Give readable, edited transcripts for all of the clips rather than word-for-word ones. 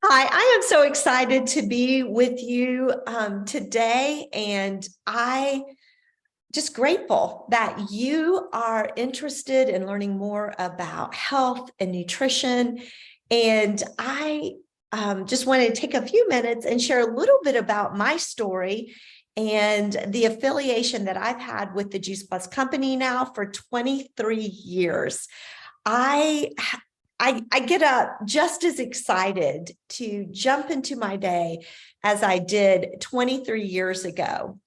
Hi, I am so excited to be with you today, and I just grateful that you are interested in learning more about health and nutrition. And I just want to take a few minutes and share a little bit about my story and the affiliation that I've had with the Juice Plus company now for 23 years. I I get up just as excited to jump into my day as I did 23 years ago.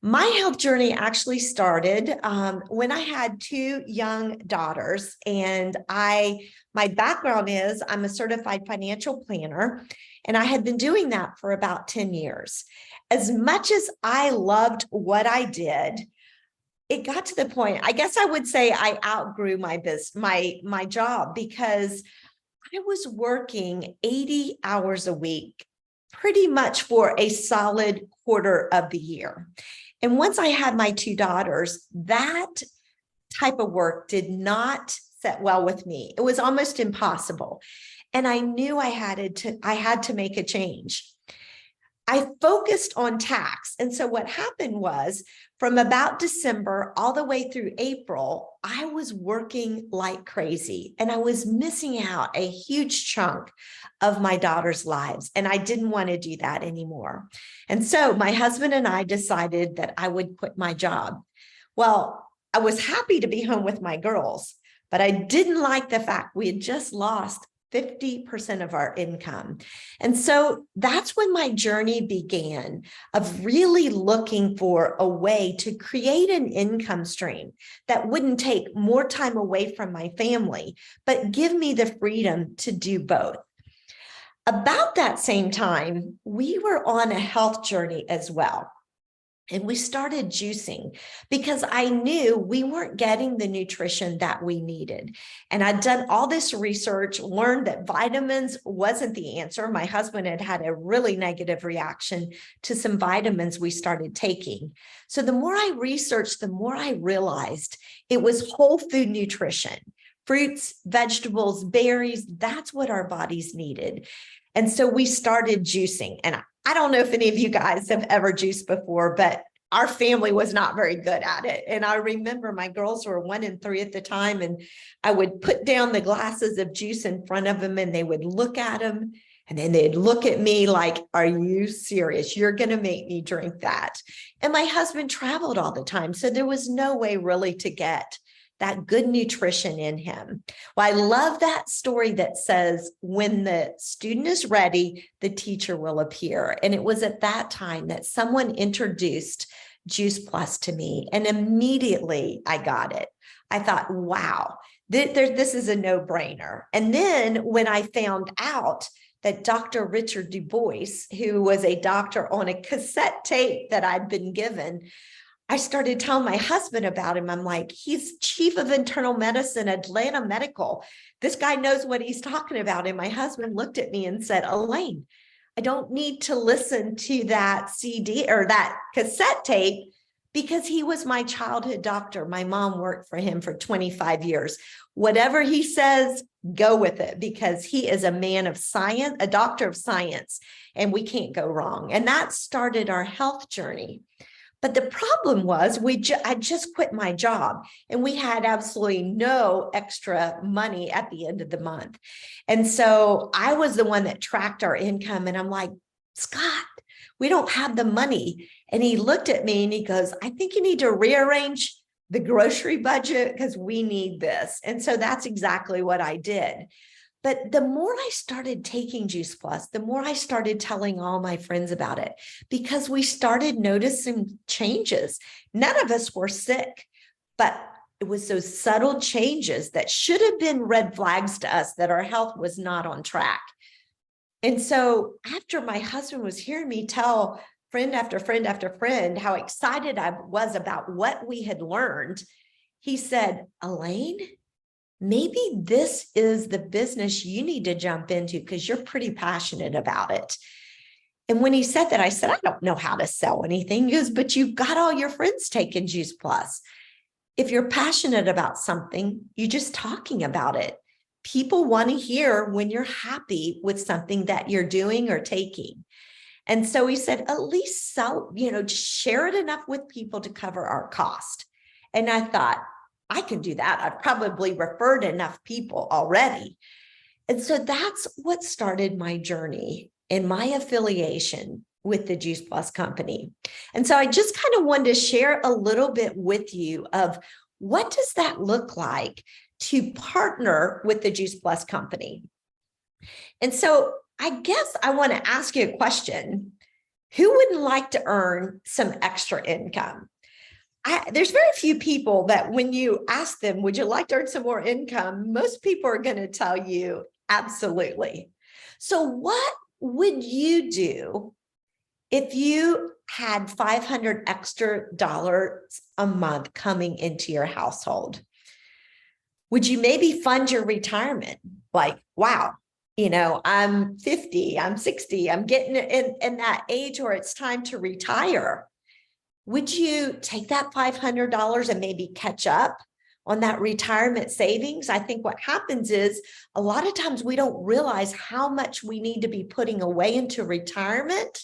My health journey actually started when I had two young daughters, and my background is I'm a certified financial planner, and I had been doing that for about 10 years. As much as I loved what I did, it got to the point, I guess I would say I outgrew my job, because I was working 80 hours a week pretty much for a solid quarter of the year. And once I had my two daughters, that type of work did not set well with me. It was almost impossible. And I knew I had to make a change. I focused on tax. And so what happened was, from about December all the way through April, I was working like crazy, and I was missing out a huge chunk of my daughter's lives. And I didn't want to do that anymore. And so my husband and I decided that I would quit my job. Well, I was happy to be home with my girls, but I didn't like the fact we had just lost 50% of our income. And so that's when my journey began, of really looking for a way to create an income stream that wouldn't take more time away from my family, but give me the freedom to do both. About that same time, we were on a health journey as well. And we started juicing because I knew we weren't getting the nutrition that we needed. And I'd done all this research, learned that vitamins wasn't the answer. My husband had had a really negative reaction to some vitamins we started taking. So the more I researched, the more I realized it was whole food nutrition, fruits, vegetables, berries. That's what our bodies needed. And so we started juicing. And I don't know if any of you guys have ever juiced before, but our family was not very good at it. And I remember my girls were 1 and 3 at the time, and I would put down the glasses of juice in front of them, and they would look at them, and then they'd look at me like, "Are you serious? You're going to make me drink that?" And my husband traveled all the time, so there was no way really to get that good nutrition in him. Well, I love that story that says, when the student is ready, the teacher will appear. And it was at that time that someone introduced Juice Plus to me, and immediately I got it. I thought, wow, this is a no-brainer. And then when I found out that Dr. Richard DuBois, who was a doctor on a cassette tape that I'd been given, I started telling my husband about him. I'm like, he's chief of internal medicine at Atlanta Medical. This guy knows what he's talking about. And my husband looked at me and said, "Elaine, I don't need to listen to that CD or that cassette tape, because he was my childhood doctor. My mom worked for him for 25 years. Whatever he says, go with it, because he is a man of science, a doctor of science, and we can't go wrong." And that started our health journey. But the problem was, I just quit my job, and we had absolutely no extra money at the end of the month. And so I was the one that tracked our income, and I'm like, "Scott, we don't have the money." And he looked at me and he goes, "I think you need to rearrange the grocery budget, because we need this." And so that's exactly what I did. But the more I started taking Juice Plus, the more I started telling all my friends about it, because we started noticing changes. None of us were sick, but it was those subtle changes that should have been red flags to us that our health was not on track. And so after my husband was hearing me tell friend after friend after friend how excited I was about what we had learned, he said, "Elaine, maybe this is the business you need to jump into, because you're pretty passionate about it." And when he said that, I said, "I don't know how to sell anything." He goes, "But you've got all your friends taking Juice Plus. If you're passionate about something, you're just talking about it. people want to hear when you're happy with something that you're doing or taking. And so we said, at least sell, just share it enough with people to cover our cost. And I thought, I can do that. I've probably referred enough people already. And so that's what started my journey and my affiliation with the Juice Plus company. And so I just kind of wanted to share a little bit with you of what does that look like to partner with the Juice Plus company. And so I guess I want to ask you a question. Who wouldn't like to earn some extra income? There's very few people that when you ask them, would you like to earn some more income? Most people are going to tell you, absolutely. So what would you do if you had $500 extra a month coming into your household? Would you maybe fund your retirement? Like, wow, I'm 50, I'm 60, I'm getting in that age where it's time to retire. Would you take that $500 and maybe catch up on that retirement savings? I think what happens is a lot of times we don't realize how much we need to be putting away into retirement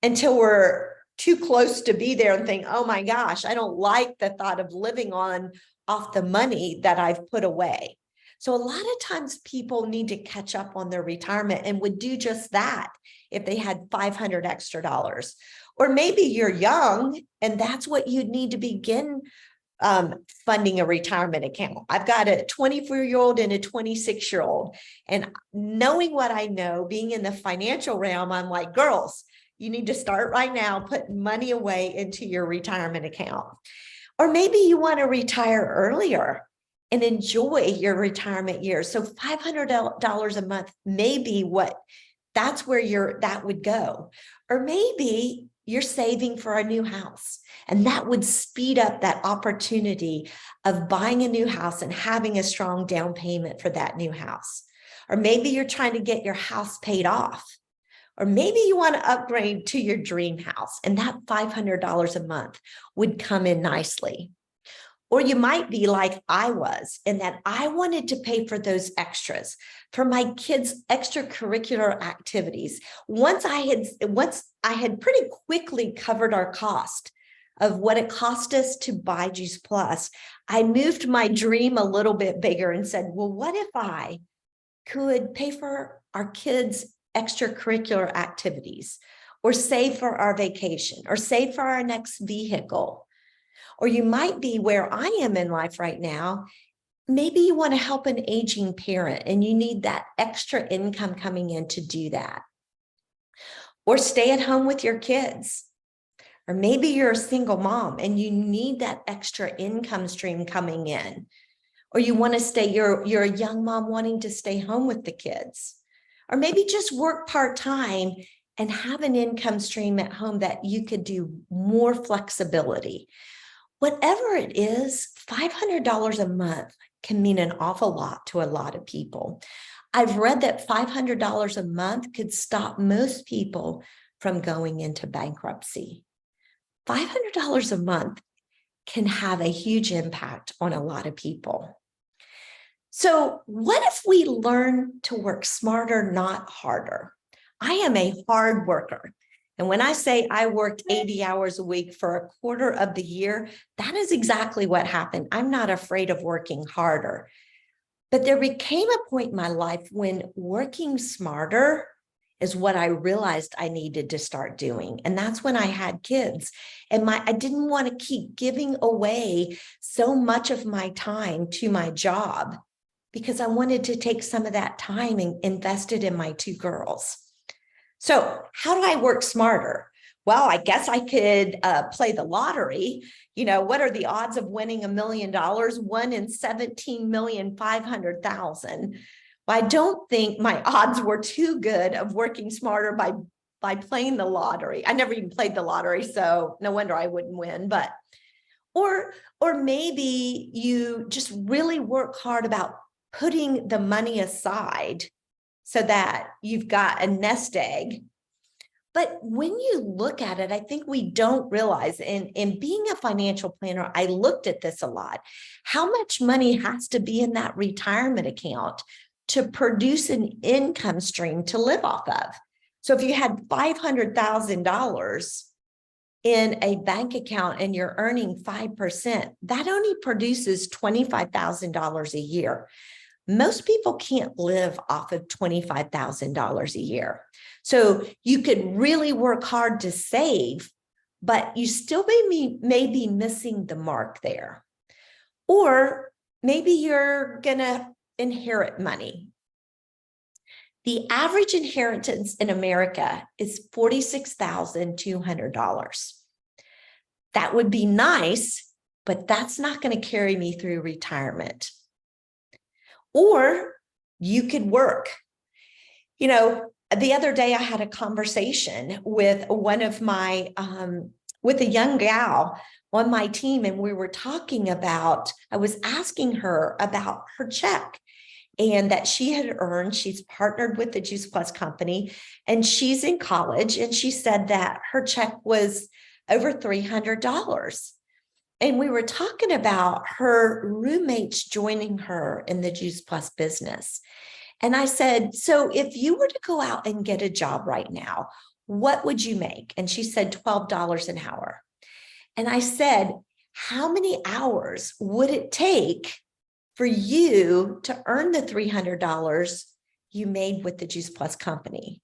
until we're too close to be there and think, oh my gosh, I don't like the thought of living off the money that I've put away. So a lot of times people need to catch up on their retirement and would do just that if they had $500 extra. Or maybe you're young and that's what you'd need to begin funding a retirement account. I've got a 24-year-old and a 26-year-old. And knowing what I know, being in the financial realm, I'm like, girls, you need to start right now, putting money away into your retirement account. Or maybe you want to retire earlier and enjoy your retirement years. So $500 a month may be that's where that would go. Or maybe you're saving for a new house, and that would speed up that opportunity of buying a new house and having a strong down payment for that new house. Or maybe you're trying to get your house paid off. Or maybe you want to upgrade to your dream house, and that $500 a month would come in nicely. Or you might be like I was, in that I wanted to pay for those extras for my kids' extracurricular activities. Once I had pretty quickly covered our cost of what it cost us to buy Juice Plus, I moved my dream a little bit bigger and said, well, what if I could pay for our kids' extracurricular activities, or save for our vacation, or save for our next vehicle? Or you might be where I am in life right now. Maybe you want to help an aging parent and you need that extra income coming in to do that. Or stay at home with your kids. Or maybe you're a single mom and you need that extra income stream coming in. Or you want to you're a young mom wanting to stay home with the kids. Or maybe just work part-time and have an income stream at home that you could do more flexibility. Whatever it is, $500 a month can mean an awful lot to a lot of people. I've read that $500 a month could stop most people from going into bankruptcy. $500 a month can have a huge impact on a lot of people. So what if we learn to work smarter, not harder? I am a hard worker. And when I say I worked 80 hours a week for a quarter of the year, that is exactly what happened. I'm not afraid of working harder. But there became a point in my life when working smarter is what I realized I needed to start doing. And that's when I had kids. And I didn't want to keep giving away so much of my time to my job, because I wanted to take some of that time and invest it in my two girls. So how do I work smarter? Well, I guess I could play the lottery. What are the odds of winning $1 million? 1 in 17,500,000. But I don't think my odds were too good of working smarter by playing the lottery. I never even played the lottery, so no wonder I wouldn't win. But or maybe you just really work hard about putting the money aside so that you've got a nest egg. But when you look at it, I think we don't realize, in being a financial planner, I looked at this a lot, how much money has to be in that retirement account to produce an income stream to live off of. So if you had $500,000 in a bank account and you're earning 5%, that only produces $25,000 a year. Most people can't live off of $25,000 a year. So you could really work hard to save, but you still may be missing the mark there. Or maybe you're going to inherit money. The average inheritance in America is $46,200. That would be nice, but that's not going to carry me through retirement. Or you could work. You know, the other day I had a conversation with one of my, with a young gal on my team, and we were talking about, I was asking her about her check and that she had earned, she's partnered with the Juice Plus company, and she's in college, and she said that her check was over $300. And we were talking about her roommates joining her in the Juice Plus business. And I said, so if you were to go out and get a job right now, what would you make? And she said $12 an hour. And I said, how many hours would it take for you to earn the $300 you made with the Juice Plus company?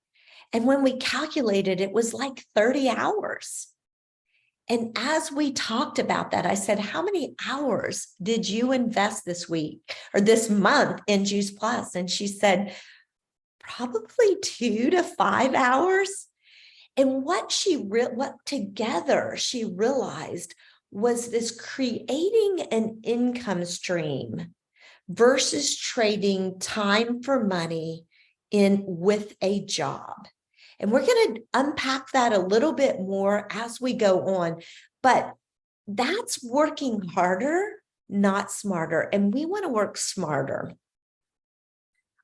And when we calculated, it was like 30 hours. And as we talked about that, I said, how many hours did you invest this week or this month in Juice Plus? And she said, probably 2 to 5 hours. And what together she realized was this creating an income stream versus trading time for money with a job. And we're going to unpack that a little bit more as we go on, but that's working harder, not smarter. And we want to work smarter.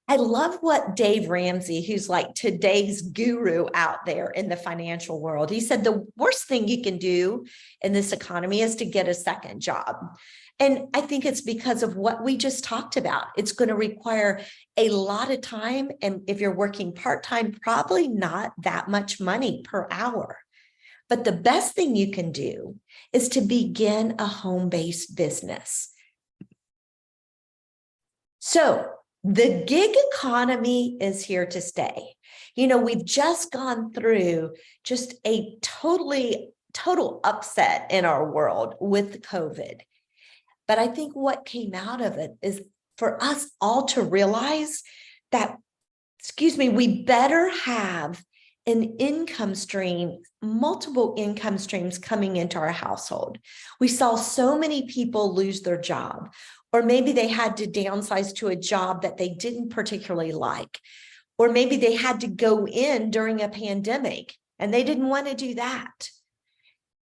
I love what Dave Ramsey, who's like today's guru out there in the financial world, he said the worst thing you can do in this economy is to get a second job. And I think it's because of what we just talked about. It's going to require a lot of time. And if you're working part-time, probably not that much money per hour. But the best thing you can do is to begin a home-based business. So the gig economy is here to stay. You know, we've just gone through just a total upset in our world with COVID. But I think what came out of it is for us all to realize that, we better have an income stream, multiple income streams coming into our household. We saw so many people lose their job, or maybe they had to downsize to a job that they didn't particularly like, or maybe they had to go in during a pandemic and they didn't want to do that.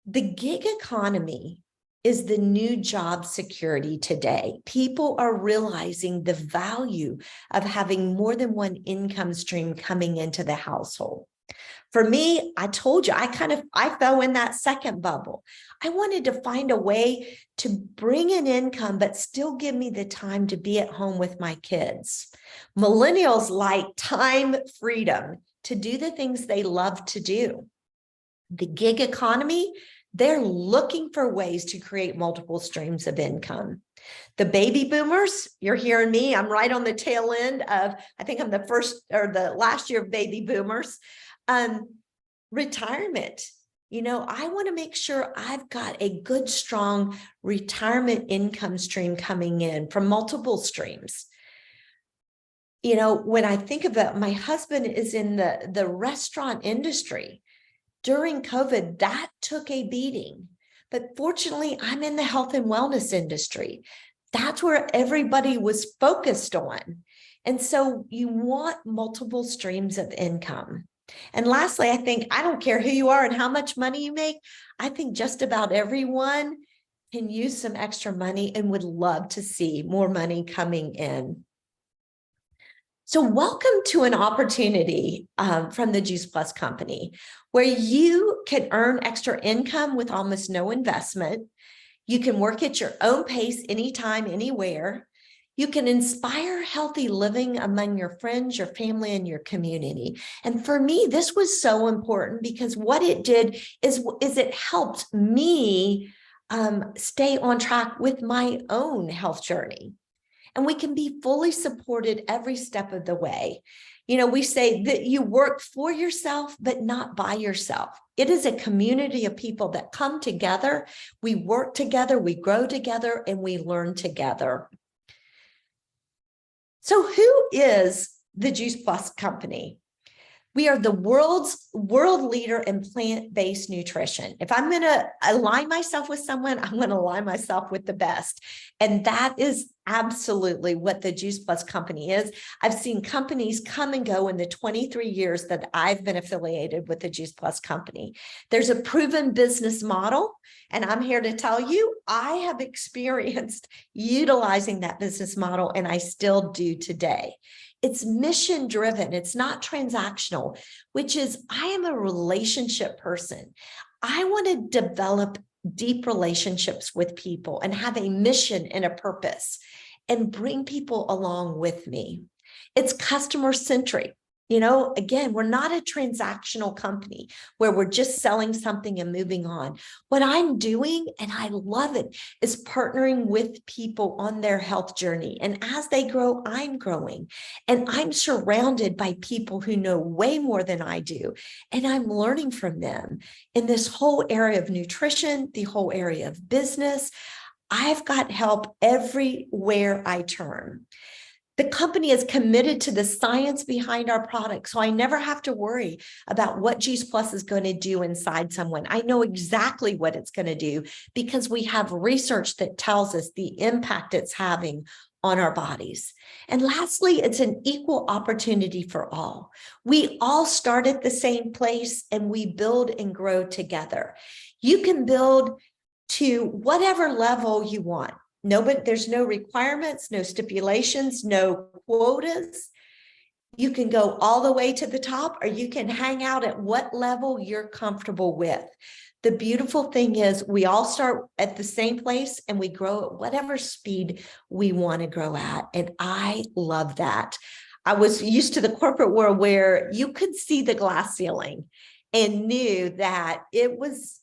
The gig economy is the new job security today. People are realizing the value of having more than one income stream coming into the household. For me, I told you, I fell in that second bubble. I wanted to find a way to bring in income, but still give me the time to be at home with my kids. Millennials like time freedom to do the things they love to do. The gig economy, they're looking for ways to create multiple streams of income. The baby boomers, you're hearing me, I'm right on the tail end of, I think I'm the first or the last year of baby boomers. Retirement, I want to make sure I've got a good, strong retirement income stream coming in from multiple streams. When I think about, my husband is in the restaurant industry. During COVID, that took a beating. But fortunately, I'm in the health and wellness industry. That's where everybody was focused on. And so you want multiple streams of income. And lastly, I think, I don't care who you are and how much money you make, I think just about everyone can use some extra money and would love to see more money coming in. So welcome to an opportunity from the Juice Plus company where you can earn extra income with almost no investment. You can work at your own pace anytime, anywhere. You can inspire healthy living among your friends, your family, and your community. And for me, this was so important because what it did is it helped me stay on track with my own health journey. And we can be fully supported every step of the way. You know, we say that you work for yourself, but not by yourself. It is a community of people that come together. We work together, we grow together, and we learn together. So who is the Juice Plus company? We are the world leader in plant-based nutrition. If I'm going to align myself with someone, I'm going to align myself with the best. And that is absolutely what the Juice Plus company is. I've seen companies come and go in the 23 years that I've been affiliated with the Juice Plus company. There's a proven business model, and I'm here to tell you, I have experienced utilizing that business model, and I still do today. It's mission driven. It's not transactional, which is I am a relationship person. I want to develop deep relationships with people and have a mission and a purpose and bring people along with me. It's customer centric. You know, again, we're not a transactional company where we're just selling something and moving on. What I'm doing, and I love it, is partnering with people on their health journey. And as they grow, I'm growing. And I'm surrounded by people who know way more than I do. And I'm learning from them in this whole area of nutrition, the whole area of business. I've got help everywhere I turn. The company is committed to the science behind our product, so I never have to worry about what Juice Plus is going to do inside someone. I know exactly what it's going to do because we have research that tells us the impact it's having on our bodies. And lastly, it's an equal opportunity for all. We all start at the same place and we build and grow together. You can build to whatever level you want. No, but there's no requirements, no stipulations, no quotas. You can go all the way to the top, or you can hang out at what level you're comfortable with. The beautiful thing is we all start at the same place and we grow at whatever speed we want to grow at. And I love that. I was used to the corporate world where you could see the glass ceiling and knew that it was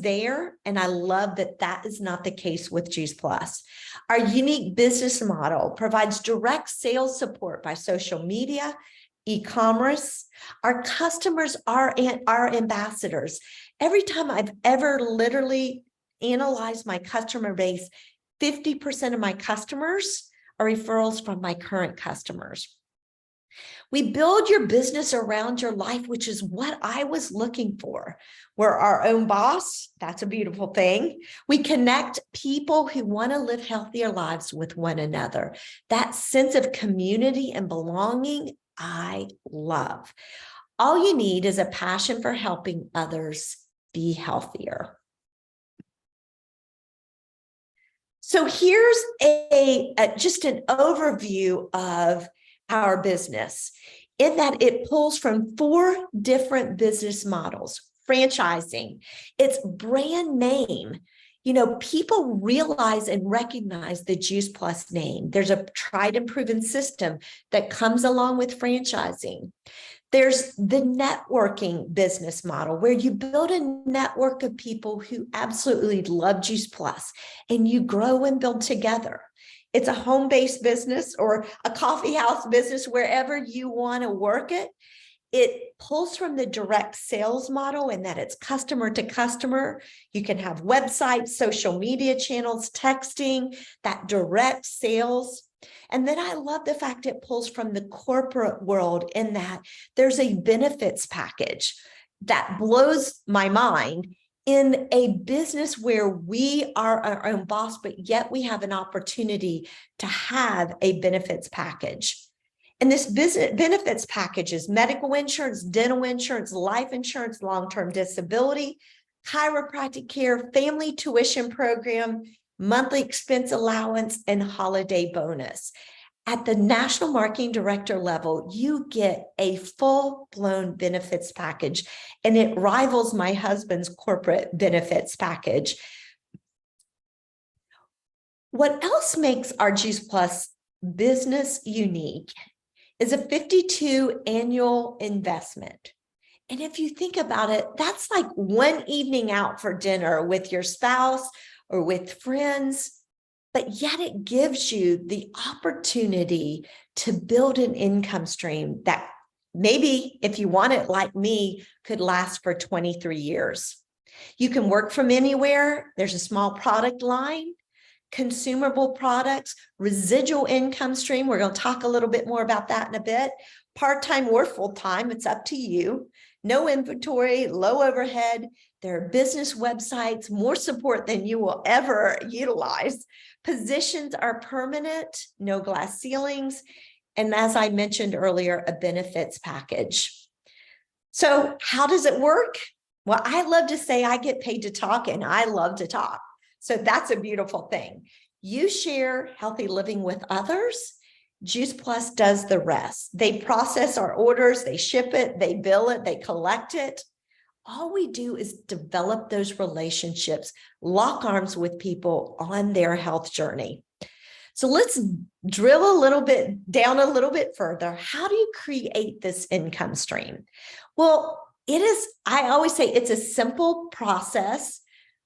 there, and I love that that is not the case with Juice Plus. Our unique business model provides direct sales support by social media, e-commerce. Our customers are our ambassadors. Every time I've ever literally analyzed my customer base, 50% of my customers are referrals from my current customers. We build your business around your life, which is what I was looking for. We're our own boss. That's a beautiful thing. We connect people who want to live healthier lives with one another. That sense of community and belonging, I love. All you need is a passion for helping others be healthier. So here's just an overview of our business, in that it pulls from 4 different business models. Franchising, its brand name. You know, people realize and recognize the Juice Plus name. There's a tried and proven system that comes along with franchising. There's the networking business model where you build a network of people who absolutely love Juice Plus and you grow and build together. It's a home-based business or a coffee house business, wherever you want to work it. It pulls from the direct sales model in that it's customer to customer. You can have websites, social media channels, texting, that direct sales. And then I love the fact it pulls from the corporate world in that there's a benefits package that blows my mind. In a business where we are our own boss, but yet we have an opportunity to have a benefits package. And this business benefits package is medical insurance, dental insurance, life insurance, long-term disability, chiropractic care, family tuition program, monthly expense allowance, and holiday bonus. At the national marketing director level, you get a full-blown benefits package, and it rivals my husband's corporate benefits package. What else makes our Juice Plus business unique is a 52 annual investment. And if you think about it, that's like one evening out for dinner with your spouse or with friends, but yet it gives you the opportunity to build an income stream that maybe, if you want it like me, could last for 23 years. You can work from anywhere. There's a small product line, consumable products, residual income stream. We're going to talk a little bit more about that in a bit. Part-time or full-time, it's up to you. No inventory, low overhead. There are business websites, more support than you will ever utilize. Positions are permanent, no glass ceilings. And as I mentioned earlier, a benefits package. So how does it work? Well, I love to say I get paid to talk, and I love to talk. So that's a beautiful thing. You share healthy living with others. Juice Plus does the rest. They process our orders, they ship it, they bill it, they collect it. All we do is develop those relationships, lock arms with people on their health journey. So let's drill a little bit down a little bit further. How do you create this income stream? Well, I always say it's a simple process,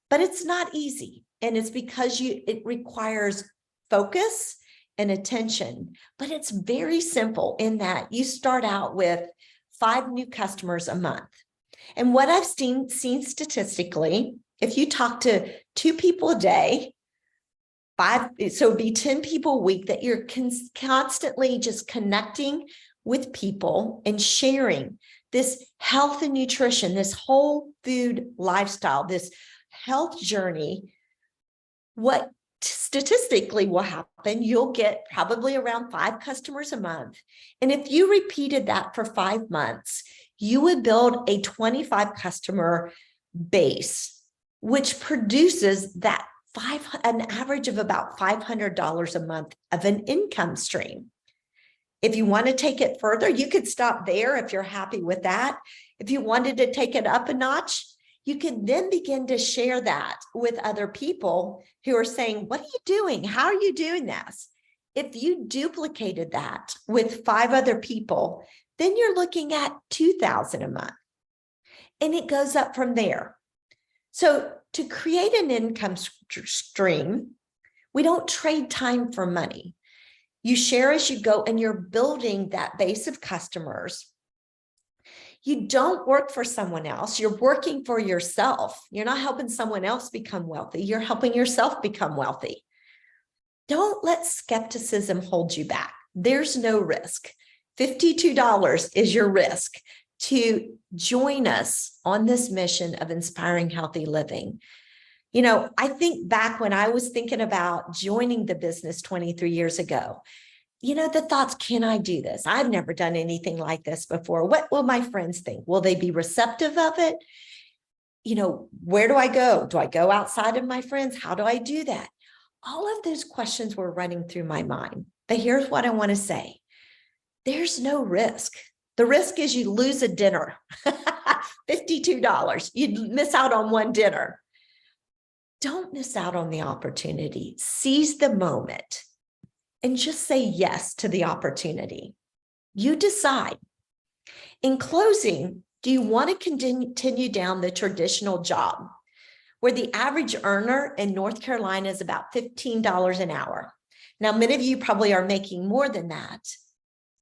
but it's not easy. And it's because it requires focus and attention, but it's very simple in that you start out with 5 new customers a month. And what I've seen statistically, if you talk to 2 people a day, so it'd be 10 people a week that you're constantly just connecting with people and sharing this health and nutrition, this whole food lifestyle, this health journey. What statistically will happen, you'll get probably around 5 customers a month. And if you repeated that for 5 months, you would build a 25 customer base, which produces that an average of about $500 a month of an income stream. If you want to take it further, you could stop there if you're happy with that. If you wanted to take it up a notch, you can then begin to share that with other people who are saying, what are you doing? How are you doing this? If you duplicated that with 5 other people, then you're looking at $2,000 a month. And it goes up from there. So to create an income stream, we don't trade time for money. You share as you go, and you're building that base of customers. You don't work for someone else. You're working for yourself. You're not helping someone else become wealthy. You're helping yourself become wealthy. Don't let skepticism hold you back. There's no risk. $52 is your risk to join us on this mission of inspiring healthy living. You know, I think back when I was thinking about joining the business 23 years ago, you know, the thoughts, can I do this? I've never done anything like this before. What will my friends think? Will they be receptive of it? You know, where do I go? Do I go outside of my friends? How do I do that? All of those questions were running through my mind. But here's what I want to say. There's no risk. The risk is you lose a dinner, $52. You'd miss out on one dinner. Don't miss out on the opportunity. Seize the moment and just say yes to the opportunity. You decide. In closing, do you want to continue down the traditional job where the average earner in North Carolina is about $15 an hour? Now, many of you probably are making more than that,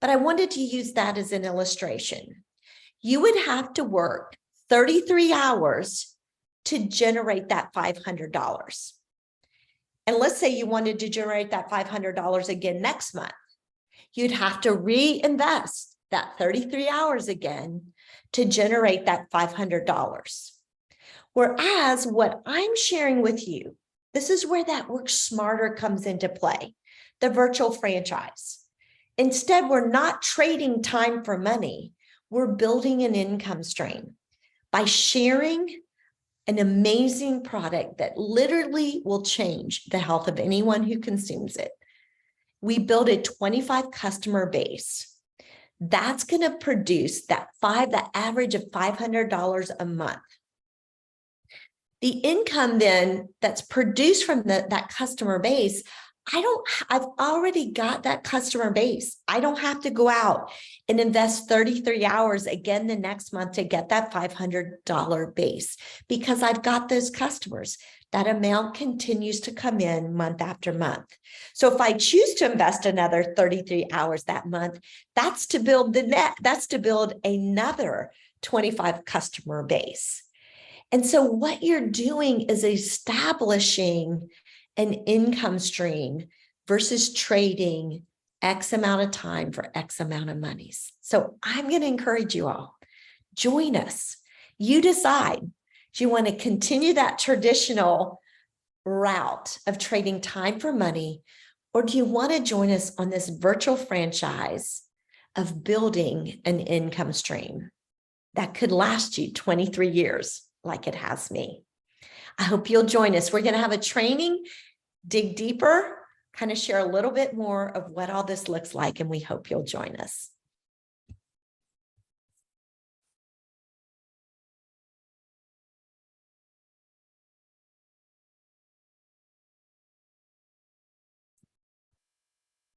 but I wanted to use that as an illustration. You would have to work 33 hours to generate that $500. And let's say you wanted to generate that $500 again next month. You'd have to reinvest that 33 hours again to generate that $500. Whereas what I'm sharing with you, this is where that work smarter comes into play, the virtual franchise. Instead, we're not trading time for money. We're building an income stream by sharing an amazing product that literally will change the health of anyone who consumes it. We build a 25 customer base. That's going to produce that average of $500 a month. The income then that's produced from that customer base, I've already got that customer base. I don't have to go out and invest 33 hours again the next month to get that $500 base because I've got those customers. That amount continues to come in month after month. So if I choose to invest another 33 hours that month, that's to build another 25 customer base. And so what you're doing is establishing an income stream versus trading X amount of time for X amount of monies. So I'm going to encourage you all, join us. You decide, do you want to continue that traditional route of trading time for money, or do you want to join us on this virtual franchise of building an income stream that could last you 23 years like it has me? I hope you'll join us. We're going to have a training, dig deeper, kind of share a little bit more of what all this looks like, and we hope you'll join us.